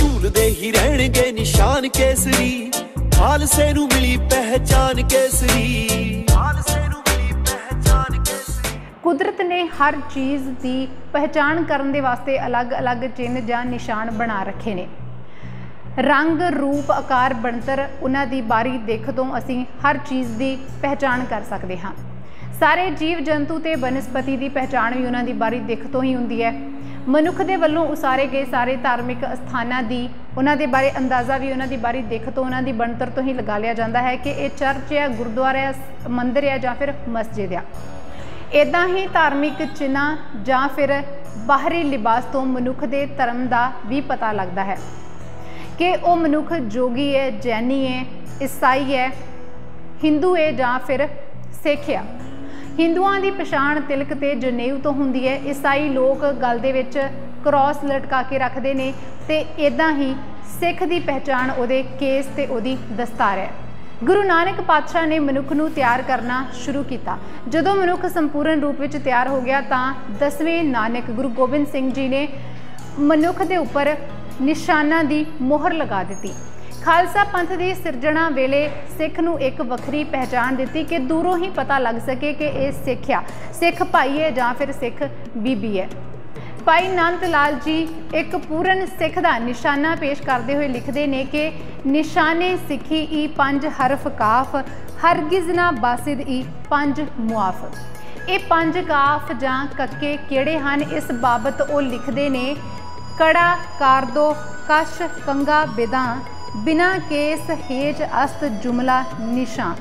झूलदे ही रहणगे निशान केसरी, खालसे नूं मिली पहचान केसरी, खालसे नूं मिली पहचान केसरी। कुदरत ने हर चीज़ की पहचान करने दे वास्ते अलग अलग चिन्ह जां निशान बना रखे ने। रंग रूप आकार बनतर उन्हां दी बारी देख तो असीं हर चीज़ की पहचान कर सकते हाँ। सारे जीव जंतु ते वनस्पति की पहचान भी उन्हां दी बारी दिख तो ही हुंदी है। मनुख दे वल्लों उसारे गए सारे धार्मिक अस्थानां दी उन्हां दे बारे अंदाज़ा भी उन्हां दी बारी दिख तो उन्हां दी बनतर तो ही लगा लिया जाता है कि ये चर्च है, गुरुद्वारा है, मंदिर है जां फिर मस्जिद है। इदां ही धार्मिक चिन्ह जां फिर बाहरी लिबास तो मनुख दे धर्म का भी पता लगता है कि वह मनुख जोगी है, जैनी है, ईसाई है, हिंदू है जां फिर सिख है। हिंदुआं दी पछाण तिलक ते जनेऊ तो हुंदी है। ईसाई लोग गल दे विच क्रॉस लटका के रखते ने ते इदां ही सिख दी पहचान उहदे केस ते उहदी दस्तार है। गुरु नानक पातशाह ने मनुख नूं तैयार करना शुरू किया। जदों मनुख संपूर्ण रूप विच तैयार हो गया तां 10वें नानक गुरु गोबिंद सिंह जी ने मनुख दे उपर निशाना दी मोहर लगा दी। खालसा पंथ की सिरजना वेले सिख नूं एक वखरी पहचान दी कि दूरों ही पता लग सके कि यह सिख आ, सिख भाई है जां फिर सिख बीबी है। भाई नानक लाल जी एक पूर्ण सिख का निशाना पेश करते हुए लिखते हैं कि निशाने सिखी ई 5 हरफ काफ, हरगिज ना बासिद ई 5 मुआफ। ये 5 काफ जां कक्के किहड़े हन, इस बाबत वो लिखते ने कड़ा कारदो कश कंगा बिदा बिना केस हेज अस्त जुमला निशान।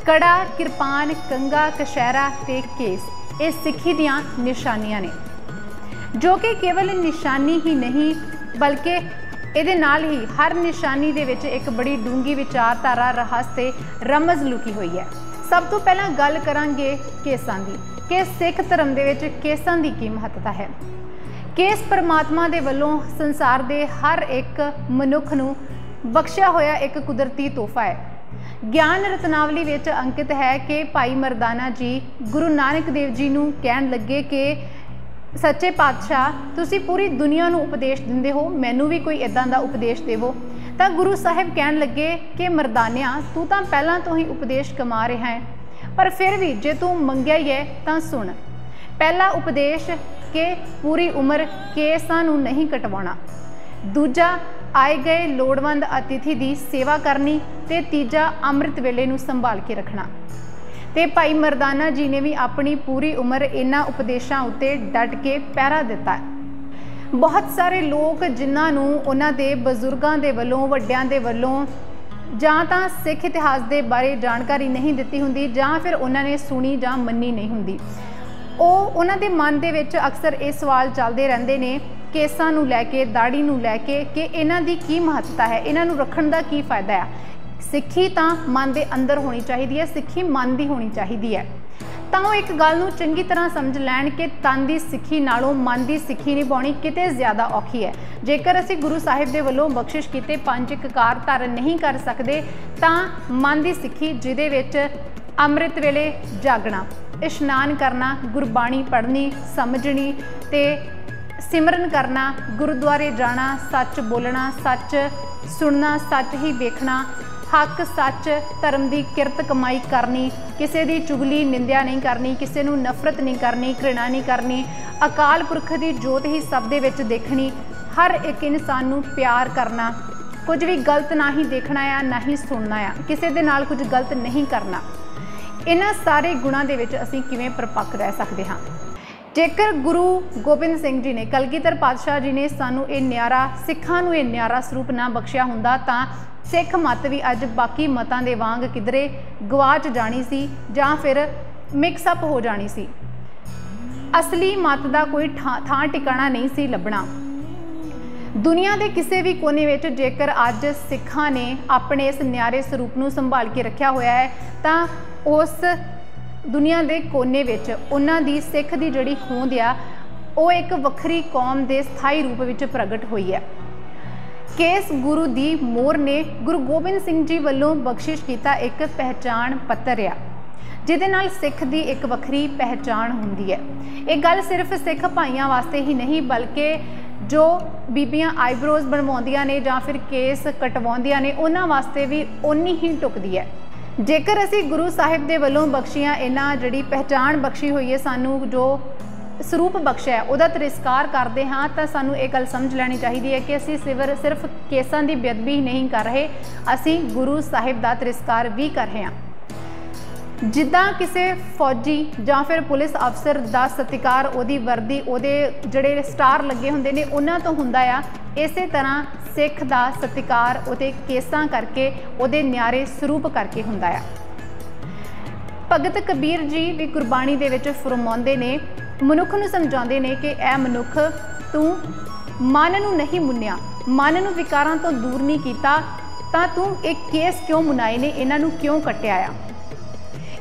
कड़ा किरपान कंगा कशहरा ते केस ये सिखी दियां निशानियां ने, जो कि केवल निशानी ही नहीं बल्कि इहदे नाल ही हर निशानी दे विच एक बड़ी डूंगी विचारधारा रहस ते रमज लुकी हुई है। सब तो पहला गल करांगे केसां दी कि सिख धर्म दे विच केसां दी की महत्ता है। केस परमात्मा दे वल्लों संसार दे हर एक मनुख नूं बख्शिया होया एक कुदरती तोहफा है। ज्ञान रत्नावली विच अंकित है कि भाई मरदाना जी गुरु नानक देव जी नूं कहण लगे कि सच्चे पातशाह तुसी पूरी दुनिया नूं उपदेश दिंदे हो, मैनू भी कोई इदां दा उपदेश देवो। तां गुरु साहिब कहण लगे कि मरदानिया तू तां पहलां तो ही उपदेश कमा रहा है, पर फिर भी जे तू मंगिया ही है तां सुन। पहला उपदेश कि पूरी उम्र केसां नूं नहीं कटवाउणा, दूजा आए गए लोड़वंद अतिथि की सेवा करनी ते तीजा अमृत वेले नूं संभाल के रखना। ते भाई मरदाना जी ने भी अपनी पूरी उम्र इन्हां उपदेशों उत्ते डट के पहरा दिता है। बहुत सारे लोग जिन्हां नूं उन्हां दे बजुर्गां दे वल्लों वड्डियां दे वल्लों जां तां सिख इतिहास के बारे जानकारी नहीं दिती हुंदी जां फिर उन्हां ने सुनी जां मन्नी नहीं हुंदी, उन्हां दे मन दे विच अक्सर ये सवाल चलते रहंदे ने केसां नूं लैके दाड़ी नूं लैके कि इन्हां दी की महत्ता है, इन्हां नूं रखण दा की फायदा है। सिੱਖੀ ਤਾਂ मन के अंदर होनी चाहिए है, सिੱਖੀ मन की होनी चाहिए है। ਤਾਂ ਉਹ एक गल ਨੂੰ ਚੰਗੀ तरह समझ लैन कि तन की सिੱਖੀ नालों मन की सिੱਖੀ निभाउणी किते ज़्यादा औखी है। जेकर असी गुरु साहिब के वलों बख्शिश किते 5 ककार धारण नहीं कर सकते तो मन की सिੱਖੀ जिहदे विच अमृत वेले जागना, इशनान करना, गुरबाणी पढ़नी, समझनी ते सिमरन करना, गुरुद्वारे जाना, सच बोलना, सच सुनना, सच ही देखना, हक सच धर्म की किरत कमाई करनी, किसी की चुगली निंदिया नहीं करनी, किसी को नफरत नहीं करनी, घृणा नहीं करनी, अकाल पुरख की जोत ही सब दे विच देखनी, हर एक इंसान नूं प्यार करना, कुछ भी गलत ना ही देखना आ ना ही सुनना आ, किसी दे नाल कुछ गलत नहीं करना। इन्हां सारे गुणां दे विच असीं किवें परपक्क रह सकते हाँ। जेकर गुरु गोबिंद सिंह जी ने कलगीधर पातशाह जी ने सानू ये न्यारा सिखां नूं ये न्यारा स्वरूप ना बख्शिया हुंदा तां सिख मत भी अज बाकी मतां दे वांग किधरे गवाच जानी सी जां फिर मिक्सअप हो जानी सी। असली मत का कोई थां टिकाणा नहीं सी लभना। दुनिया के किसी भी कोने विच जेकर अज सिखां ने अपने इस न्यारे स्वरूप नूं संभाल के रखा होया है तां उस दुनिया के कोने विच उन्हां दी सिख दी जिहड़ी होंद आ वो एक वखरी कौम के स्थाई रूप विच प्रगट हुई है। केस गुरु दी मोर ने गुरु गोबिंद सिंह जी वालों बख्शिश किया एक पहचान पत्र आ जिहदे नाल सिख दी एक वखरी पहचान हुंदी है। ये गल सिर्फ सिख भाइयों वास्ते ही नहीं बल्कि जो बीबियां आईब्रोज बनवाउंदियां ने जां फिर केस कटवाउंदियां ने उन्हां वास्ते भी उन्नी ही टुकदी है। जेकर असी गुरु साहिब दे वल्लों बख्शियां इन्हां जिहड़ी पहचान बख्शी हुई है सानू जो ਸਰੂਪ ਬਖਸ਼ਿਆ है ਉਹਦਾ ਤਿਰਸਕਾਰ ਕਰਦੇ ਹਾਂ ਤਾਂ ਸਾਨੂੰ ਇਹ ਗੱਲ ਸਮਝ ਲੈਣੀ ਚਾਹੀਦੀ ਹੈ ਕਿ ਅਸੀਂ ਸਿਰਫ ਕੇਸਾਂ ਦੀ ਬੇਅਦਬੀ ਨਹੀਂ ਕਰ ਰਹੇ, ਅਸੀਂ ਗੁਰੂ ਸਾਹਿਬ ਦਾ ਤਿਰਸਕਾਰ ਵੀ ਕਰ ਰਹੇ ਹਾਂ। ਜਿੱਦਾਂ ਕਿਸੇ ਫੌਜੀ ਜਾਂ ਫਿਰ ਪੁਲਿਸ ਅਫਸਰ ਦਾ ਸਤਿਕਾਰ ਉਹਦੀ ਵਰਦੀ ਉਹਦੇ ਜਿਹੜੇ ਸਟਾਰ ਲੱਗੇ ਹੁੰਦੇ ਨੇ ਉਹਨਾਂ ਤੋਂ ਹੁੰਦਾ ਆ, ਇਸੇ ਤਰ੍ਹਾਂ ਸਿੱਖ ਦਾ ਸਤਿਕਾਰ ਉਹਦੇ ਕੇਸਾਂ ਕਰਕੇ ਉਹਦੇ ਨਿਆਰੇ ਸਰੂਪ ਕਰਕੇ ਹੁੰਦਾ ਆ। ਭਗਤ ਕਬੀਰ ਜੀ ਵੀ ਗੁਰਬਾਣੀ ਦੇ ਵਿੱਚ ਫਰਮਾਉਂਦੇ ਨੇ, ਮਨੁੱਖ ਨੂੰ ਸਮਝਾਉਂਦੇ ਨੇ ਕਿ ਇਹ ਮਨੁੱਖ ਤੂੰ ਮਨ ਨੂੰ ਨਹੀਂ ਮੁੰਨਿਆ, ਮਨ ਨੂੰ ਵਿਕਾਰਾਂ ਤੋਂ ਦੂਰ ਨਹੀਂ ਕੀਤਾ ਤਾਂ ਤੂੰ ਇਹ ਕੇਸ ਕਿਉਂ ਮੁਨਾਏ ਨੇ, ਇਹਨਾਂ ਨੂੰ ਕਿਉਂ ਕੱਟਿਆ ਆ।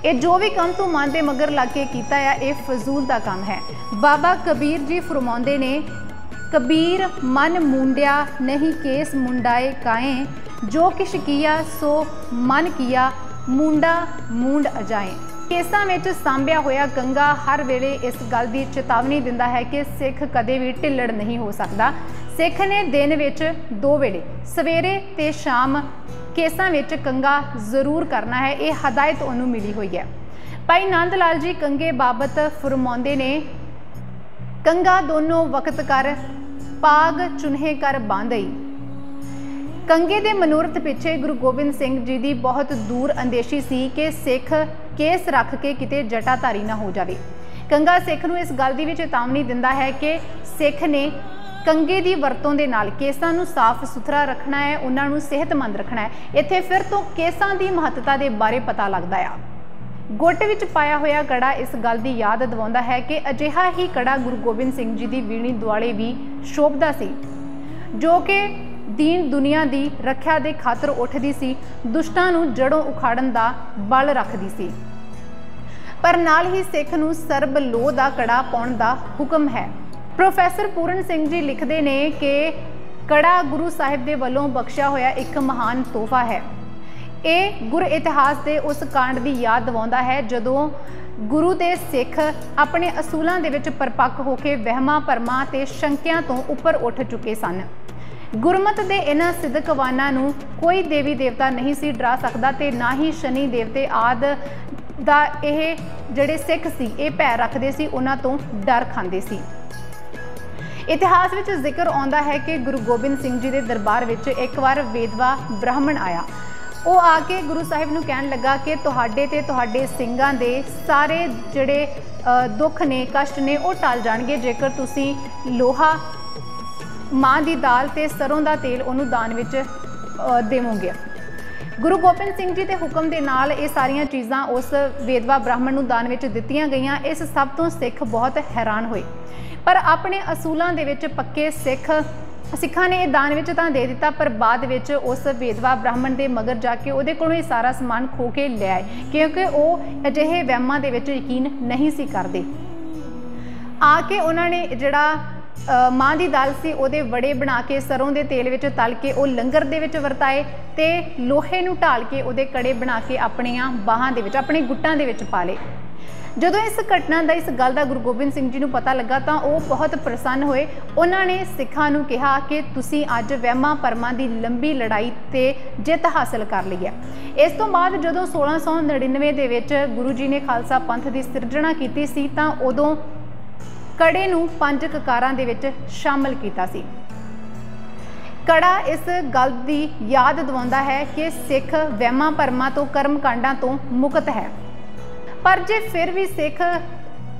ਇਹ ਜੋ ਵੀ ਕੰਮ ਤੂੰ ਮਨ ਦੇ ਮਗਰ ਲੱਗ ਕੇ ਕੀਤਾ ਆ ਇਹ ਫਜ਼ੂਲ ਦਾ ਕੰਮ ਹੈ। ਬਾਬਾ ਕਬੀਰ ਜੀ ਫਰਮਾਉਂਦੇ ਨੇ, ਕਬੀਰ ਮਨ ਮੁੰਡਿਆ ਨਹੀਂ ਕੇਸ ਮੁੰਡਾਏ ਕਾਏ, ਜੋ ਕਿਛ ਕੀਆ ਸੋ ਮਨ ਕੀਆ ਮੁੰਡਾ ਮੁੰਡ ਅਜਾਏ। ਕੇਸਾਂ ਵਿੱਚ ਸਾਂਭਿਆ ਹੋਇਆ ਕੰਗਾ ਹਰ ਵੇਲੇ ਇਸ ਗੱਲ ਦੀ ਚੇਤਾਵਨੀ ਦਿੰਦਾ ਹੈ ਕਿ ਸਿੱਖ ਕਦੇ ਵੀ ਢਿੱਲੜ ਨਹੀਂ ਹੋ ਸਕਦਾ। ਸਿੱਖ ਨੇ ਦਿਨ ਵਿੱਚ 2 ਵੇਲੇ ਸਵੇਰੇ ਤੇ ਸ਼ਾਮ ਕੇਸਾਂ ਵਿੱਚ ਕੰਗਾ ਜ਼ਰੂਰ ਕਰਨਾ ਹੈ, ਇਹ ਹਦਾਇਤ ਉਹਨੂੰ ਮਿਲੀ ਹੋਈ ਹੈ। ਭਾਈ ਨੰਦ ਲਾਲ ਜੀ ਕੰਗੇ ਬਾਬਤ ਫਰਮਾਉਂਦੇ ਨੇ, ਕੰਗਾ ਦੋਨੋਂ ਵਕਤ ਕਰ ਪਾਗ ਚੁਨਹੇ ਕਰ ਬਾਂਧਈ। ਕੰਗੇ ਦੇ ਮਨੋਰਥ ਪਿੱਛੇ ਗੁਰੂ ਗੋਬਿੰਦ ਸਿੰਘ ਜੀ ਦੀ ਬਹੁਤ ਦੂਰ ਅੰਦੇਸ਼ੀ ਸੀ ਕਿ ਸਿੱਖ ਕੇਸ ਰੱਖ ਕੇ ਕਿਤੇ ਜਟਾਧਾਰੀ ਨਾ ਹੋ ਜਾਵੇ। ਕੰਗਾ ਸਿੱਖ ਨੂੰ ਇਸ ਗੱਲ ਦੀ ਵੀ ਚੇਤਾਵਨੀ ਦਿੰਦਾ ਹੈ ਕਿ ਸਿੱਖ ਨੇ ਕੰਗੇ ਦੀ ਵਰਤੋਂ ਦੇ ਨਾਲ ਕੇਸਾਂ ਨੂੰ ਸਾਫ਼ ਸੁਥਰਾ ਰੱਖਣਾ ਹੈ, ਉਹਨਾਂ ਨੂੰ ਸਿਹਤਮੰਦ ਰੱਖਣਾ ਹੈ। ਇੱਥੇ ਫਿਰ ਤੋਂ ਕੇਸਾਂ ਦੀ ਮਹੱਤਤਾ ਦੇ ਬਾਰੇ ਪਤਾ ਲੱਗਦਾ ਆ। ਗੁੱਟ ਵਿੱਚ ਪਾਇਆ ਹੋਇਆ ਕੜਾ ਇਸ ਗੱਲ ਦੀ ਯਾਦ ਦਿਵਾਉਂਦਾ ਹੈ ਕਿ ਅਜਿਹਾ ਹੀ ਕੜਾ ਗੁਰੂ ਗੋਬਿੰਦ ਸਿੰਘ ਜੀ ਦੀ ਵੀਣੀ ਦੁਆਲੇ ਵੀ ਸ਼ੋਭਦਾ ਸੀ, ਜੋ ਕਿ ਦੀਨ ਦੁਨੀਆ ਦੀ ਰੱਖਿਆ ਦੇ ਖਾਤਰ ਉੱਠਦੀ ਸੀ, ਦੁਸ਼ਟਾਂ ਨੂੰ ਜੜੋਂ ਉਖਾੜਨ ਦਾ ਬਲ ਰੱਖਦੀ ਸੀ। ਪਰ ਨਾਲ ਹੀ ਸਿੱਖ ਨੂੰ ਸਰਬ ਲੋਹ ਦਾ ਕੜਾ ਪਾਉਣ ਦਾ ਹੁਕਮ ਹੈ। ਪ੍ਰੋਫੈਸਰ ਪੂਰਨ ਸਿੰਘ ਜੀ ਲਿਖਦੇ ਨੇ ਕਿ ਕੜਾ ਗੁਰੂ ਸਾਹਿਬ ਦੇ ਵੱਲੋਂ ਬਖਸ਼ਿਆ ਹੋਇਆ ਇੱਕ ਮਹਾਨ ਤੋਹਫਾ ਹੈ। ਇਹ ਗੁਰ ਇਤਿਹਾਸ ਦੇ ਉਸ ਕਾਂਡ ਦੀ ਯਾਦ ਦਿਵਾਉਂਦਾ ਹੈ ਜਦੋਂ ਗੁਰੂ ਦੇ ਸਿੱਖ ਆਪਣੇ ਅਸੂਲਾਂ ਦੇ ਵਿੱਚ ਪਰਪੱਕ ਹੋ ਕੇ ਵਹਿਮਾਂ ਭਰਮਾਂ ਤੇ ਸ਼ੰਕਿਆਂ ਤੋਂ ਉੱਪਰ ਉੱਠ ਚੁੱਕੇ ਸਨ। ਗੁਰਮਤ ਦੇ ਇਹਨਾਂ ਸਿੱਧਕਵਾਨਾਂ ਨੂੰ ਕੋਈ ਦੇਵੀ ਦੇਵਤਾ ਨਹੀਂ ਸੀ ਡਰਾ ਸਕਦਾ ਤੇ ਨਾ ਹੀ ਸ਼ਨੀ ਦੇਵਤੇ ਆਦਿ ਦਾ ਇਹ ਜਿਹੜੇ ਸਿੱਖ ਸੀ ਇਹ ਭੈ ਰੱਖਦੇ ਸੀ, ਉਹਨਾਂ ਤੋਂ ਡਰ ਖਾਂਦੇ ਸੀ। ਇਤਿਹਾਸ ਵਿੱਚ ਜ਼ਿਕਰ ਆਉਂਦਾ ਹੈ ਕਿ ਗੁਰੂ ਗੋਬਿੰਦ ਸਿੰਘ ਜੀ ਦੇ ਦਰਬਾਰ ਵਿੱਚ ਇੱਕ ਵਾਰ ਵੇਦਵਾ ਬ੍ਰਾਹਮਣ ਆਇਆ। ਉਹ ਆ ਕੇ ਗੁਰੂ ਸਾਹਿਬ ਨੂੰ ਕਹਿਣ ਲੱਗਾ ਕਿ ਤੁਹਾਡੇ ਤੇ ਤੁਹਾਡੇ ਸਿੰਘਾਂ ਦੇ ਸਾਰੇ ਜਿਹੜੇ ਦੁੱਖ ਨੇ, ਕਸ਼ਟ ਨੇ ਉਹ ਟਲ ਜਾਣਗੇ ਜੇਕਰ ਤੁਸੀਂ ਲੋਹਾ, ਮਾਂ ਦੀ ਦਾਲ ਤੇ ਸਰੋਂ ਦਾ ਤੇਲ ਉਹਨੂੰ ਦਾਨ ਵਿੱਚ ਦੇਵੋਗੇ। ਗੁਰੂ ਗੋਬਿੰਦ ਸਿੰਘ ਜੀ ਦੇ ਹੁਕਮ ਦੇ ਨਾਲ ਇਹ ਸਾਰੀਆਂ ਚੀਜ਼ਾਂ ਉਸ ਵੇਦਵਾ ਬ੍ਰਾਹਮਣ ਨੂੰ ਦਾਨ ਵਿੱਚ ਦਿੱਤੀਆਂ ਗਈਆਂ। ਇਸ ਸਭ ਤੋਂ ਸਿੱਖ ਬਹੁਤ ਹੈਰਾਨ ਹੋਏ, ਪਰ ਆਪਣੇ ਅਸੂਲਾਂ ਦੇ ਵਿੱਚ ਪੱਕੇ ਸਿੱਖਾਂ ਨੇ ਇਹ ਦਾਨ ਵਿੱਚ ਤਾਂ ਦੇ ਦਿੱਤਾ, ਪਰ ਬਾਅਦ ਵਿੱਚ ਉਸ ਵੇਦਵਾ ਬ੍ਰਾਹਮਣ ਦੇ ਮਗਰ ਜਾ ਕੇ ਉਹਦੇ ਕੋਲੋਂ ਇਹ ਸਾਰਾ ਸਮਾਨ ਖੋ ਕੇ ਲੈ ਆਏ, ਕਿਉਂਕਿ ਉਹ ਅਜਿਹੇ ਵਹਿਮਾਂ ਦੇ ਵਿੱਚ ਯਕੀਨ ਨਹੀਂ ਸੀ ਕਰਦੇ। ਆ ਕੇ ਉਹਨਾਂ ਨੇ ਜਿਹੜਾ ਮਾਂ ਦੀ ਦਾਲ ਸੀ ਉਹਦੇ ਵੜੇ ਬਣਾ ਕੇ ਸਰੋਂ ਦੇ ਤੇਲ ਵਿੱਚ ਤਲ ਕੇ ਉਹ ਲੰਗਰ ਦੇ ਵਿੱਚ ਵਰਤਾਏ ਤੇ ਲੋਹੇ ਨੂੰ ਢਾਲ ਕੇ ਉਹਦੇ ਕੜੇ ਬਣਾ ਕੇ ਆਪਣੀਆਂ ਬਾਹਾਂ ਦੇ ਵਿੱਚ, ਆਪਣੇ ਗੁੱਟਾਂ ਦੇ ਵਿੱਚ ਪਾ ਲਏ। ਜਦੋਂ ਇਸ ਘਟਨਾ ਦਾ, ਇਸ ਗੱਲ ਦਾ ਗੁਰੂ ਗੋਬਿੰਦ ਸਿੰਘ ਜੀ ਨੂੰ ਪਤਾ ਲੱਗਾ ਤਾਂ ਉਹ ਬਹੁਤ ਪ੍ਰਸੰਨ ਹੋਏ। ਉਹਨਾਂ ਨੇ ਸਿੱਖਾਂ ਨੂੰ ਕਿਹਾ ਕਿ ਤੁਸੀਂ ਅੱਜ ਵਹਿਮਾਂ ਭਰਮਾਂ ਦੀ ਲੰਬੀ ਲੜਾਈ ਤੇ ਜਿੱਤ ਹਾਸਲ ਕਰ ਲਈ ਹੈ। ਇਸ ਤੋਂ ਬਾਅਦ ਜਦੋਂ 1699 ਦੇ ਵਿੱਚ ਗੁਰੂ ਜੀ ਨੇ ਖਾਲਸਾ ਪੰਥ ਦੀ ਸਿਰਜਣਾ ਕੀਤੀ ਸੀ ਤਾਂ ਉਦੋਂ ਕੜੇ ਨੂੰ 5 ਕਕਾਰਾਂ ਦੇ ਵਿੱਚ ਸ਼ਾਮਲ ਕੀਤਾ ਸੀ। ਕੜਾ ਇਸ ਗੱਲ ਦੀ ਯਾਦ ਦਿਵਾਉਂਦਾ ਹੈ ਕਿ ਸਿੱਖ ਵਹਿਮਾਂ ਭਰਮਾਂ ਤੋਂ, ਕਰਮ ਕਾਂਡਾਂ ਤੋਂ ਮੁਕਤ ਹੈ। ਪਰ ਜੇ ਫਿਰ ਵੀ ਸਿੱਖ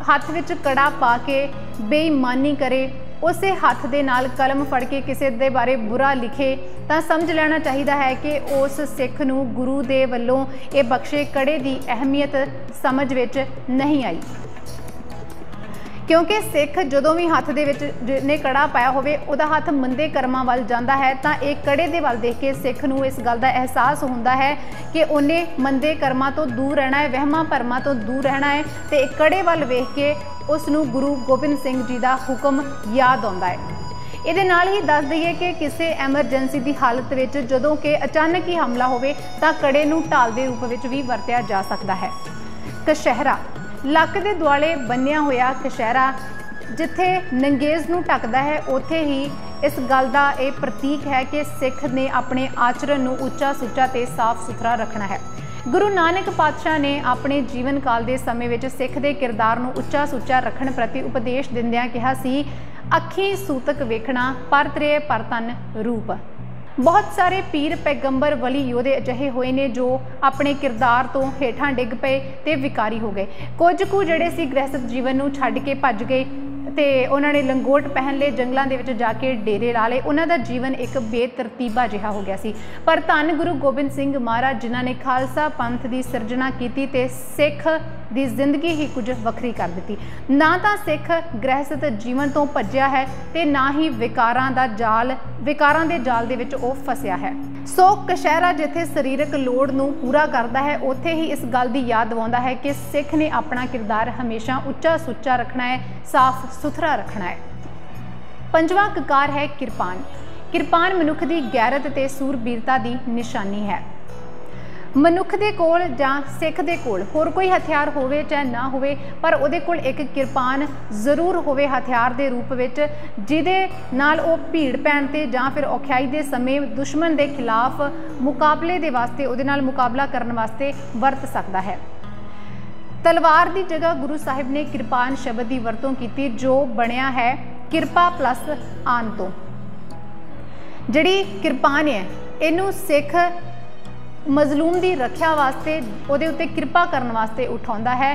ਹੱਥ ਵਿੱਚ ਕੜਾ ਪਾ ਕੇ ਬੇਈਮਾਨੀ ਕਰੇ, ਉਸੇ ਹੱਥ ਦੇ ਨਾਲ ਕਲਮ ਫੜ ਕੇ ਕਿਸੇ ਦੇ ਬਾਰੇ ਬੁਰਾ ਲਿਖੇ, ਤਾਂ ਸਮਝ ਲੈਣਾ ਚਾਹੀਦਾ ਹੈ ਕਿ ਉਸ ਸਿੱਖ ਨੂੰ ਗੁਰੂ ਦੇ ਵੱਲੋਂ ਇਹ ਬਖਸ਼ੇ ਕੜੇ ਦੀ ਅਹਿਮੀਅਤ ਸਮਝ ਵਿੱਚ ਨਹੀਂ ਆਈ। ਕਿਉਂਕਿ ਸਿੱਖ ਜਦੋਂ ਵੀ ਹੱਥ ਦੇ ਵਿੱਚ ਜਿਹਨੇ ਕੜਾ ਪਾਇਆ ਹੋਵੇ ਉਹਦਾ ਹੱਥ ਮੰਦੇ ਕਰਮਾਂ ਵੱਲ ਜਾਂਦਾ ਹੈ ਤਾਂ ਇਹ ਕੜੇ ਦੇ ਵੱਲ ਦੇਖ ਕੇ ਸਿੱਖ ਨੂੰ ਇਸ ਗੱਲ ਦਾ ਅਹਿਸਾਸ ਹੁੰਦਾ ਹੈ ਕਿ ਉਹਨੇ ਮੰਦੇ ਕਰਮਾਂ ਤੋਂ ਦੂਰ ਰਹਿਣਾ ਹੈ, ਵਹਿਮਾਂ ਭਰਮਾਂ ਤੋਂ ਦੂਰ ਰਹਿਣਾ ਹੈ ਤੇ ਕੜੇ ਵੱਲ ਵੇਖ ਕੇ ਉਸ ਨੂੰ ਗੁਰੂ ਗੋਬਿੰਦ ਸਿੰਘ ਜੀ ਦਾ ਹੁਕਮ ਯਾਦ ਆਉਂਦਾ ਹੈ। ਇਹਦੇ ਨਾਲ ਹੀ ਦੱਸ ਦਈਏ ਕਿ ਕਿਸੇ ਐਮਰਜੈਂਸੀ ਦੀ ਹਾਲਤ ਵਿੱਚ ਜਦੋਂ ਕਿ ਅਚਾਨਕ ਹੀ ਹਮਲਾ ਹੋਵੇ ਤਾਂ ਕੜੇ ਨੂੰ ਢਾਲ ਦੇ ਰੂਪ ਵਿੱਚ ਵੀ ਵਰਤਿਆ ਜਾ ਸਕਦਾ ਹੈ। ਕਸ਼ਹਿਰਾ, ਲੱਕ ਦੇ ਦੁਆਲੇ ਬੰਨਿਆ ਹੋਇਆ ਕਸ਼ਹਿਰਾ जिथे नंगेज नूं ढकदा है उत्थे ही इस गल दा ये प्रतीक है कि सिख ने अपने आचरण नूं उच्चा सुच्चा ते साफ सुथरा रखना है। गुरु नानक पातशाह ने अपने जीवन काल के समय विच सिख दे किरदार नूं उच्चा सुच्चा रखण प्रति उपदेश दिंदिआं कहा सी, अखी सूतक वेखना पर त्रे पर तन रूप। बहुत सारे पीर पैगंबर वली योधे अजिहे होए ने जो अपने किरदार तो हेठां डिग पे ते विकारी हो गए। कुछ कु जिहड़े सी गृहस्थ जीवन नूं छड्ड के भज गए ते उन्होंने लंगोट पहन ले, जंगलों के विच जाके डेरे ला ले। उन्हों का जीवन एक बेतरतीबा जिहा हो गया सी। पर धन गुरु गोबिंद सिंह महाराज जिन्हां ने खालसा पंथ की सिरजना की ते सिख की जिंदगी ही कुछ वखरी कर दी। ना तो सिख गृहस्थ जीवन तो भज्या है ते ना ही विकारां दे जाल दे विच ओह फसिया है। सो कशहरा जिथे सरीरक लोड़ नूं पूरा करता है, उत्थे ही इस गल की याद दिवाउंदा है कि सिख ने अपना किरदार हमेशा उच्चा सुच्चा रखना है, साफ सुथरा रखना है। पंजवां ककार है किरपान। किरपान मनुख की गैरत ते सूरबीरता की निशानी है। मनुख दे कोल जां सिख दे कोल होर कोई हथियार होवे चाहे ना होवे, पर उहदे कोल एक किरपान जरूर होवे हथियार दे रूप विच, जिहदे नाल ओह भीड़ पैण ते जां फिर औखियाई दे समय दुश्मन दे खिलाफ मुकाबले दे वास्ते उहदे नाल मुकाबला करन वास्ते वरत सकदा है। तलवार की जगह गुरु साहिब ने किरपान शब्द की वरतों की, जो बनया है किरपा प्लस आन तो। जिहड़ी किरपान है इनू सिख मजलूम की रख्या वास्ते उहदे उत्ते किरपा करने वास्ते उठाउंदा है,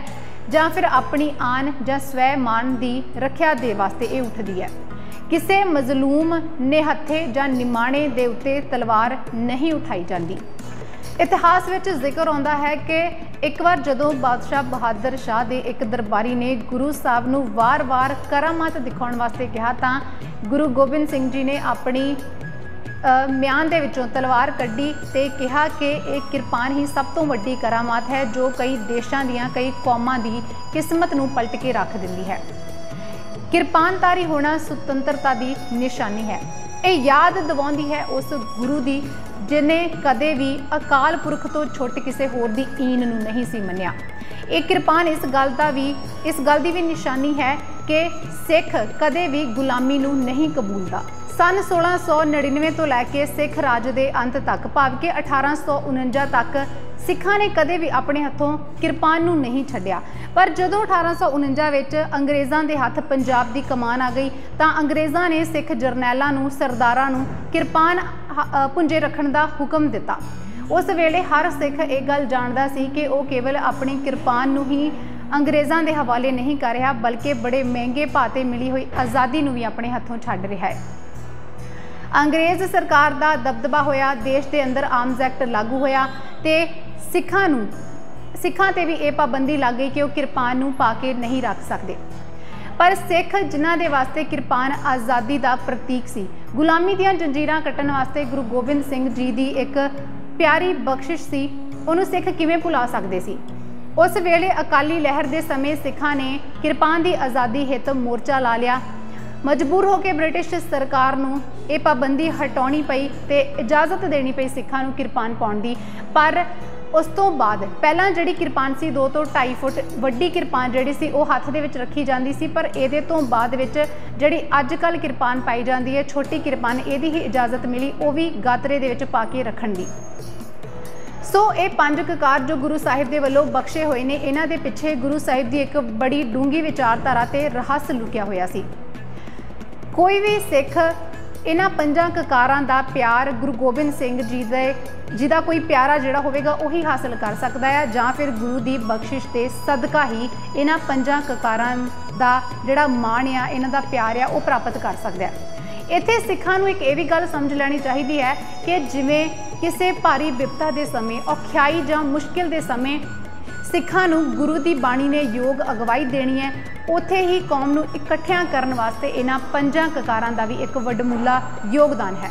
जां फिर अपनी आन जां स्वै मान की रख्या दे वास्ते ये उठदी है। किसी मजलूम निहत्थे जां निमाणे दे उत्ते तलवार नहीं उठाई जाती। इतिहास विच जिक्र आउंदा है कि एक बार जदों बादशाह बहादुर शाह दे एक दरबारी ने गुरु साहब नूं वार-वार करामात दिखाउण वास्ते कहा, तां गुरु गोबिंद सिंह जी ने अपनी म्यान दे विचों तलवार कड्डी ते कहा कि एक किरपान ही सब तो वड्डी करामात है, जो कई देशां दियां कई कौमां दी किस्मत नूं पलट के रख दिंदी है। किरपानधारी होना सुतंत्रता की निशानी है। ये याद दिवाउंदी है उस गुरु की जिन्हें कदे भी अकाल पुरख तो छुट किसी होर दी ईन नूं नहीं सी मन्निया। एक किरपान इस गल की भी निशानी है कि सिख कदे भी गुलामी नूं नहीं कबूलदा। सन 1699 तो लैके सिख राज के अंत तक भाव कि 1849 तक सिखां ने कदे भी अपने हथों किरपान नूं नहीं छड्डिया। पर जदों 1849 विच अंग्रेज़ां दे हथ पंजाब की कमान आ गई, तां अंग्रेज़ां ने सिख जरनैलां नूं सरदारां नूं किरपान पुंजे रखण दा हुक्म दिता। उस वेले हर सिख ये गल जानदा सी कि वह केवल अपनी किरपान नूं ही अंग्रेज़ां दे हवाले नहीं कर रहा, बल्कि बड़े महंगे भाव ते मिली हुई आज़ादी नूं भी अपने हथों छड्ड रहा है। अंग्रेज़ सरकार का दबदबा होया, देश के अंदर आर्म्स एक्ट लागू होया ते सिखां ते भी ये पाबंदी लग गई कि वह किरपान नूं पा के नहीं रख सकते। पर सिख जिन्हां दे वास्ते किरपान आज़ादी का प्रतीक सी, गुलामी दीआं जंजीरां कट्टण वास्ते गुरु गोबिंद सिंह जी की एक प्यारी बख्शिश सी, उन्होंने सिख किवें भुला सकते सी। उस वेले अकाली लहर के समय सिखां ने किरपान की आज़ादी हित मोर्चा ला लिया। मजबूर होकर ब्रिटिश सरकार नूं ये पाबंदी हटाउणी पई ते इजाजत देनी पई सिखां नूं किरपान पाउण दी। पर उस तो बाद पहलां जिहड़ी किरपान सी 2 तो 2.5 फुट वड्डी किरपान जिहड़ी सी वो हत्थ दे विच रखी जांदी सी, पर इहदे तो बाद विच जिहड़ी अजकल किरपान पाई जाती है छोटी किरपान, इहदी ही इजाजत मिली वो भी गातरे दे विच पा के रखण दी। सो ये 5 ककार जो गुरु साहिब के वलों बख्शे हुए ने, इन्हां दे पिछे गुरु साहिब की एक बड़ी डूंगी विचारधारा ते रहस्य लुकिया होया सी। कोई भी सिख इन्हां 5 ककारां दा प्यार गुरु गोबिंद सिंह जी दे जिहदा कोई प्यारा जिहड़ा होवेगा उही हासिल कर सकदा है, जां फिर गुरु दी बख्शिश ते सदका ही इन्हां 5 ककारां दा जिहड़ा मान आ, इन्हां दा प्यार आ, वो प्राप्त कर सकदा है। इत्थे सिखां नूं एक ये भी गल समझ लैनी चाहिदी है कि जिवें किसी भारी विपता के समय, औखियाई जां मुश्किल के समय सिखां नूं गुरु की बाणी ने योग अगवाई देनी है, उत्थे ही कौम नूं इकट्ठियां करन वास्ते इन्हां 5 ककारां दा भी एक वडमुला योगदान है।